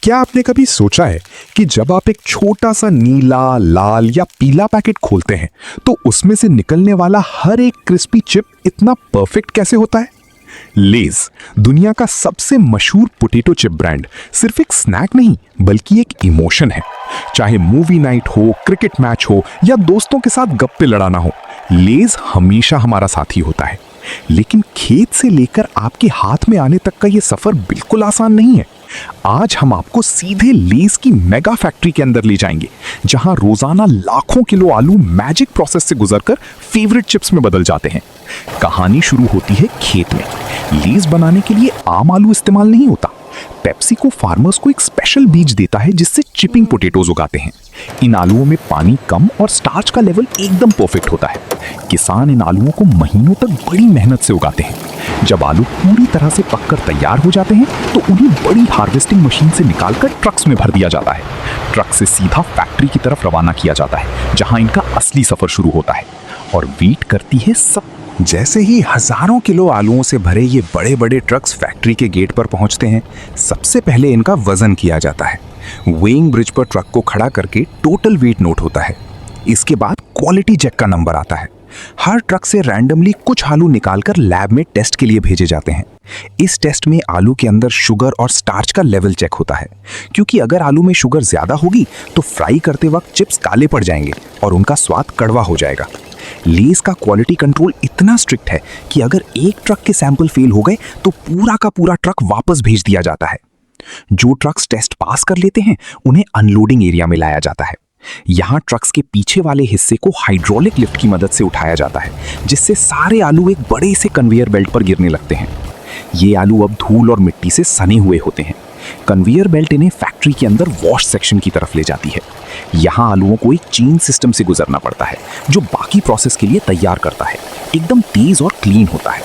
क्या आपने कभी सोचा है कि जब आप एक छोटा सा नीला, लाल या पीला पैकेट खोलते हैं तो उसमें से निकलने वाला हर एक क्रिस्पी चिप इतना परफेक्ट कैसे होता है? लेज, दुनिया का सबसे मशहूर पोटैटो चिप ब्रांड, सिर्फ एक स्नैक नहीं बल्कि एक इमोशन है। चाहे मूवी नाइट हो, क्रिकेट मैच हो या दोस्तों के साथ गप्पे लड़ाना हो, लेज हमेशा हमारा साथी होता है। लेकिन खेत से लेकर आपके हाथ में आने तक का ये सफर बिल्कुल आसान नहीं है। आज हम आपको सीधे लेज की मेगा फैक्ट्री के अंदर ले जाएंगे, जहां रोजाना लाखों किलो आलू मैजिक प्रोसेस से गुजरकर फेवरेट चिप्स में बदल जाते हैं। कहानी शुरू होती है खेत में। लेज बनाने के लिए आम आलू इस्तेमाल नहीं होता। पेप्सी को फार्मर्स को एक स्पेशल बीज देता है जिससे चिपिंग पोटैटोज उगाते हैं। इन आलुओं में पानी कम और स्टार्च का लेवल एकदम परफेक्ट होता है। किसान इन आलुओं को महीनों तक बड़ी मेहनत से उगाते हैं। जब आलू पूरी तरह से पककर तैयार हो जाते हैं तो उन्हें बड़ी हार्वेस्टिंग मशीन से निकालकर ट्रक्स में भर दिया जाता है। ट्रक से सीधा फैक्ट्री की तरफ रवाना किया जाता है, जहां इनका असली सफर शुरू होता है। और वेट करती है सब। जैसे ही हजारों किलो आलूओं से भरे ये बड़े बड़े ट्रक्स फैक्ट्री के गेट पर पहुंचते हैं, सबसे पहले इनका वजन किया जाता है। वेइंग ब्रिज पर ट्रक को खड़ा करके टोटल वेट नोट होता है। इसके बाद क्वालिटी चेक का नंबर आता है। हर ट्रक से रैंडमली कुछ आलू निकालकर लैब में टेस्ट के लिए भेजे जाते हैं। इस टेस्ट में आलू के अंदर शुगर और स्टार्च का लेवल चेक होता है, क्योंकि अगर आलू में शुगर ज्यादा होगी तो फ्राई करते वक्त चिप्स काले पड़ जाएंगे और उनका स्वाद कड़वा हो जाएगा। लेज का क्वालिटी कंट्रोल इतना स्ट्रिक्ट है कि अगर एक ट्रक के सैंपल फेल हो गए तो पूरा का पूरा ट्रक वापस भेज दिया जाता है। जो ट्रक्स टेस्ट पास कर लेते हैं उन्हें अनलोडिंग एरिया में लाया जाता है। यहाँ ट्रक्स के पीछे वाले हिस्से को हाइड्रोलिक लिफ्ट की मदद से उठाया जाता है, जिससे सारे आलू एक बड़े से कन्वेयर बेल्ट पर गिरने लगते हैं। ये आलू अब धूल और मिट्टी से सने हुए होते हैं। कन्वेयर बेल्ट इन्हें फैक्ट्री के अंदर वॉश सेक्शन की तरफ ले जाती है। यहाँ आलूओं को एक चेन सिस्टम से गुजरना पड़ता है, जो बाकी प्रोसेस के लिए तैयार करता है। एकदम तेज और क्लीन होता है।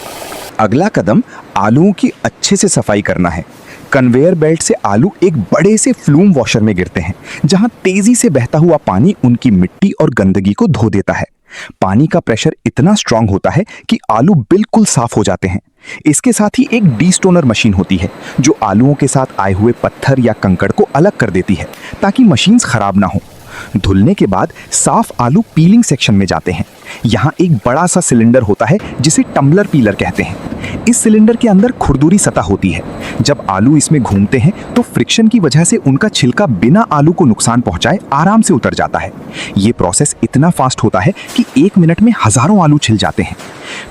अगला कदम आलूओं की अच्छे से सफाई करना है। कन्वेयर बेल्ट से आलू एक बड़े से फ्लूम वॉशर में गिरते हैं, जहां तेजी से बहता हुआ पानी उनकी मिट्टी और गंदगी को धो देता है। पानी का प्रेशर इतना स्ट्रांग होता है कि आलू बिल्कुल साफ हो जाते हैं। इसके साथ ही एक डीस्टोनर मशीन होती है, जो आलूओं के साथ आए हुए पत्थर या कंकड़ को अलग कर देती है, ताकि मशीन्स खराब ना हो। धुलने के बाद साफ आलू पीलिंग सेक्शन में जाते हैं। यहाँ एक बड़ा सा सिलेंडर होता है जिसे टम्बलर पीलर कहते हैं। इस सिलेंडर के अंदर खुरदुरी सतह होती है। जब आलू इसमें घूमते हैं तो फ्रिक्शन की वजह से उनका छिलका बिना आलू को नुकसान पहुंचाए आराम से उतर जाता है। ये प्रोसेस इतना फास्ट होता है कि 1 मिनट में हजारों आलू छिल जाते हैं।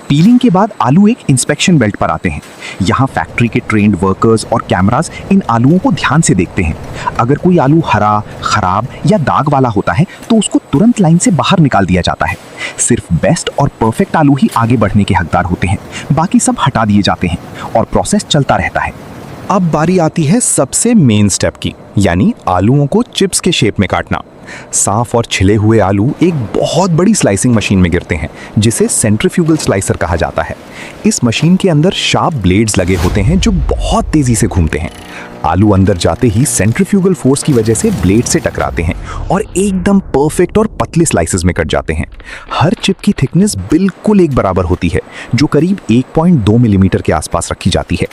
पीलिंग के बाद आलू एक इंस्पेक्शन बेल्ट पर आते हैं। यहाँ फैक्ट्री के ट्रेन्ड वर्कर्स और कैमरास इन आलूओं को ध्यान से देखते हैं। अगर कोई आलू हरा, खराब या दाग वाला होता है तो उसको तुरंत लाइन से बाहर निकाल दिया जाता है। सिर्फ बेस्ट और परफेक्ट आलू ही आगे बढ़ने के हकदार होते हैं, बाकी सब हटा दिए जाते हैं और प्रोसेस चलता रहता है। अब बारी आती है सबसे मेन स्टेप की, यानी आलूओं को चिप्स के शेप में काटना। साफ और छिले हुए आलू एक बहुत बड़ी स्लाइसिंग मशीन में गिरते हैं, जिसे सेंट्रीफ्यूगल स्लाइसर कहा जाता है। इस मशीन के अंदर शार्प ब्लेड्स लगे होते हैं जो बहुत तेजी से घूमते हैं। आलू अंदर जाते ही सेंट्रीफ्यूगल फोर्स की वजह से ब्लेड से टकराते हैं और एकदम परफेक्ट और पतले स्लाइसेस में कट जाते हैं। हर चिप की थिकनेस बिल्कुल एक बराबर होती है, जो करीब 1.2 मिलीमीटर के आसपास रखी जाती है।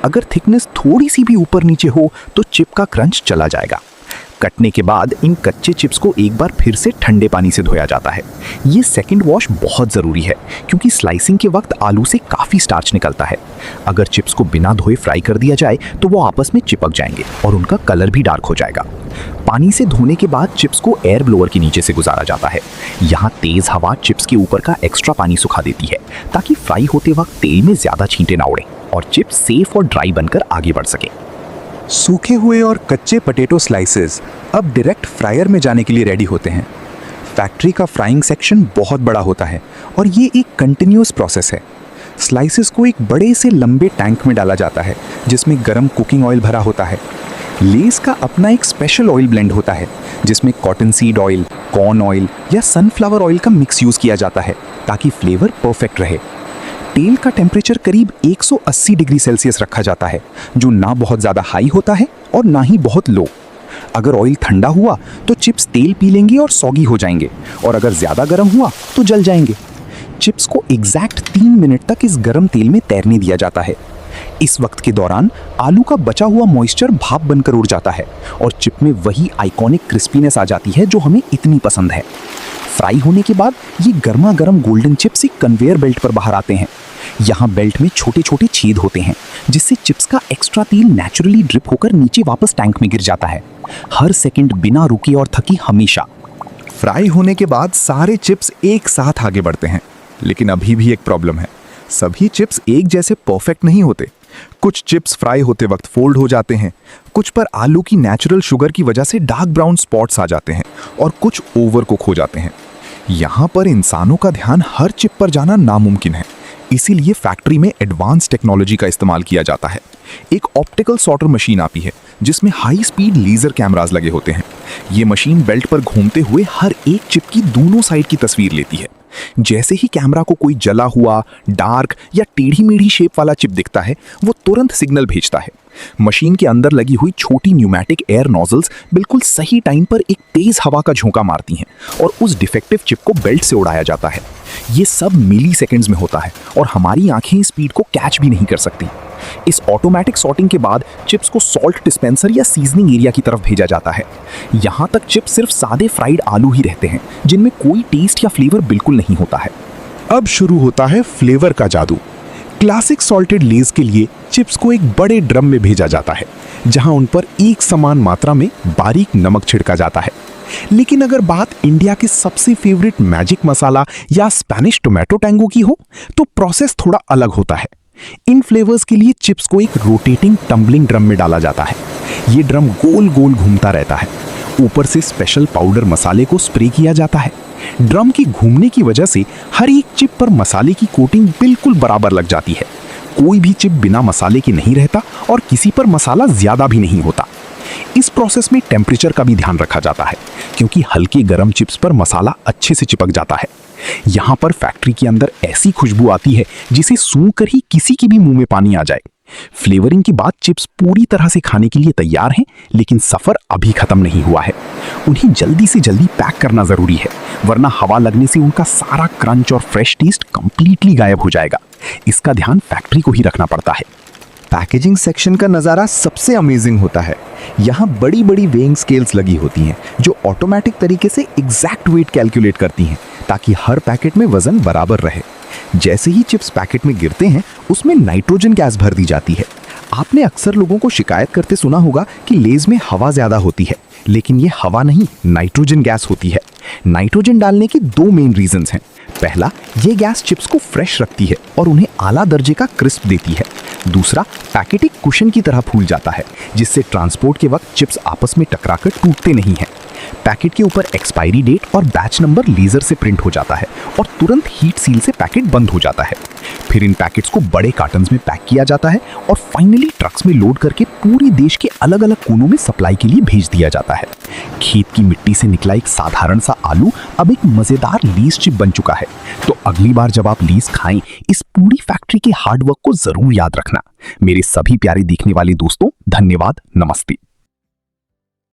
अगर थिकनेस थोड़ी सी भी ऊपर नीचे हो तो चिप का क्रंच चला जाएगा। कटने के बाद इन कच्चे चिप्स को एक बार फिर से ठंडे पानी से धोया जाता है। ये सेकंड वॉश बहुत ज़रूरी है, क्योंकि स्लाइसिंग के वक्त आलू से काफ़ी स्टार्च निकलता है। अगर चिप्स को बिना धोए फ्राई कर दिया जाए तो वो आपस में चिपक जाएंगे और उनका कलर भी डार्क हो जाएगा। पानी से धोने के बाद चिप्स को एयर ब्लोअर के नीचे से गुजारा जाता है। यहाँ तेज़ हवा चिप्स के ऊपर का एक्स्ट्रा पानी सुखा देती है, ताकि फ्राई होते वक्त तेल में ज़्यादा छींटे ना उड़ें और चिप्स सेफ और ड्राई बनकर आगे बढ़ सकें। सूखे हुए और कच्चे पोटैटो स्लाइसेस अब डायरेक्ट फ्रायर में जाने के लिए रेडी होते हैं। फैक्ट्री का फ्राइंग सेक्शन बहुत बड़ा होता है और ये एक कंटिन्यूअस प्रोसेस है। स्लाइसेस को एक बड़े से लंबे टैंक में डाला जाता है, जिसमें गर्म कुकिंग ऑयल भरा होता है। लेस का अपना एक स्पेशल ऑयल ब्लेंड होता है, जिसमें cotton seed oil, corn oil या सनफ्लावर ऑयल का मिक्स यूज़ किया जाता है, ताकि फ्लेवर परफेक्ट रहे। तेल का टेम्परेचर करीब 180 डिग्री सेल्सियस रखा जाता है, जो ना बहुत ज़्यादा हाई होता है और ना ही बहुत लो। अगर ऑयल ठंडा हुआ तो चिप्स तेल पी लेंगे और सॉगी हो जाएंगे, और अगर ज़्यादा गर्म हुआ तो जल जाएंगे। चिप्स को एग्जैक्ट 3 मिनट तक इस गर्म तेल में तैरने दिया जाता है। इस वक्त के दौरान आलू का बचा हुआ मॉइस्चर भाप बनकर उड़ जाता है और चिप में वही आइकॉनिक क्रिस्पीनेस आ जाती है जो हमें इतनी पसंद है। फ्राई होने के बाद ये गर्मा गर्म गोल्डन चिप्स एक कन्वेयर बेल्ट पर बाहर आते हैं। यहाँ बेल्ट में छोटे छोटे छेद होते हैं जिससे चिप्स का एक्स्ट्रा तेल नेचुरली ड्रिप होकर नीचे वापस टैंक में गिर जाता है, हर सेकंड बिना रुके और थकी हमेशा। फ्राई होने के बाद सारे चिप्स एक साथ आगे बढ़ते हैं, लेकिन अभी भी एक प्रॉब्लम है। सभी चिप्स एक जैसे परफेक्ट नहीं होते। कुछ चिप्स फ्राई होते वक्त फोल्ड हो जाते हैं, कुछ पर आलू की नेचुरल शुगर की वजह से डार्क ब्राउन स्पॉट्स आ जाते हैं और कुछ ओवर कुक हो जाते हैं। यहाँ पर इंसानों का ध्यान हर चिप पर जाना नामुमकिन है, इसीलिए फैक्ट्री में एडवांस टेक्नोलॉजी का इस्तेमाल किया जाता है। एक ऑप्टिकल सॉर्टर मशीन आती है जिसमें हाई स्पीड लेजर कैमरास लगे होते हैं। ये मशीन बेल्ट पर घूमते हुए हर एक चिप की दोनों साइड की तस्वीर लेती है। जैसे ही कैमरा को कोई जला हुआ, डार्क या टेढ़ी मेढ़ी शेप वाला चिप दिखता है, वो तुरंत सिग्नल भेजता है। मशीन के अंदर लगी हुई छोटी न्यूमैटिक एयर नोजल्स बिल्कुल सही टाइम पर एक तेज हवा का झोंका मारती हैं और उस डिफेक्टिव चिप को बेल्ट से उड़ाया जाता है। ये सब मिली सेकेंड्स में होता है और हमारी आंखें स्पीड को कैच भी नहीं कर सकती। इस ऑटोमेटिक सॉर्टिंग के बाद चिप्स को सॉल्ट डिस्पेंसर या सीजनिंग एरिया की तरफ भेजा जाता है। यहाँ तक चिप्स सिर्फ सादे फ्राइड आलू ही रहते हैं जिनमें कोई टेस्ट या फ्लेवर बिल्कुल नहीं होता है। अब शुरू होता है फ्लेवर का जादू। क्लासिक सॉल्टेड लेज के लिए चिप्स को एक बड़े ड्रम में भेजा जाता है जहां उन पर एक समान मात्रा में बारीक नमक छिड़का जाता है। लेकिन अगर बात इंडिया के सबसे फेवरेट मैजिक मसाला या स्पेनिश टोमेटो टैंगो की हो तो प्रोसेस थोड़ा अलग होता है। इन फ्लेवर्स के लिए चिप्स को एक रोटेटिंग टम्बलिंग ड्रम में डाला जाता है। ये ड्रम गोल गोल घूमता रहता है। ऊपर से स्पेशल पाउडर मसाले को स्प्रे किया जाता है। ड्रम की घूमने की वजह से हर एक चिप पर मसाले की कोटिंग बिल्कुल बराबर लग जाती है। कोई भी चिप बिना मसाले के नहीं रहता और किसी पर मसाला ज्यादा भी नहीं होता। इस प्रोसेस में टेम्परेचर का भी ध्यान रखा जाता है क्योंकि हल्के गर्म चिप्स पर मसाला अच्छे से चिपक जाता है। यहाँ पर फैक्ट्री के अंदर ऐसी खुशबू आती है जिसे सूंघ कर ही किसी के भी मुंह में पानी आ जाए। फ्लेवरिंग के बाद चिप्स पूरी तरह से खाने के लिए तैयार हैं, लेकिन सफर अभी खत्म नहीं हुआ है। उन्हें जल्दी से जल्दी पैक करना जरूरी है, वरना हवा लगने से उनका सारा क्रंच और फ्रेश टेस्ट कंप्लीटली गायब हो जाएगा। इसका ध्यान फैक्ट्री को ही रखना पड़ता है। पैकेजिंग सेक्शन का नज़ारा सबसे अमेजिंग होता है। यहाँ बड़ी बड़ी वेइंग स्केल्स लगी होती हैं जो ऑटोमेटिक तरीके से एग्जैक्ट वेट कैलकुलेट करती हैं ताकि हर पैकेट में वजन बराबर रहे। जैसे ही चिप्स पैकेट में गिरते हैं उसमें नाइट्रोजन गैस भर दी जाती है। आपने अक्सर लोगों को शिकायत करते सुना होगा कि लेज में हवा ज़्यादा होती है, लेकिन ये हवा नहीं, नाइट्रोजन गैस होती है। नाइट्रोजन डालने के दो मेन रीजंस हैं। पहला, ये गैस चिप्स को फ्रेश रखती है और उन्हें आला दर्जे का क्रिस्प देती है। दूसरा, पैकेट एक कुशन की तरह फूल जाता है जिससे ट्रांसपोर्ट के वक्त चिप्स आपस में टकराकर टूटते नहीं हैं। पैकेट के ऊपर एक्सपायरी डेट और बैच नंबर लेजर से प्रिंट हो जाता है और तुरंत हीट सील से पैकेट बंद हो जाता है। फिर इन पैकेट्स को बड़े कार्टन्स में पैक किया जाता है और फाइनली ट्रक्स में लोड करके पूरे देश के अलग अलग कोनों में सप्लाई के लिए भेज दिया जाता है। खेत की मिट्टी से निकला एक साधारण सा आलू अब एक मजेदार लीज चिप बन चुका है। तो अगली बार जब आप लीज खाएं, इस पूरी फैक्ट्री के हार्डवर्क को जरूर याद रखना। मेरे सभी प्यारे देखने वाले दोस्तों, धन्यवाद, नमस्ते।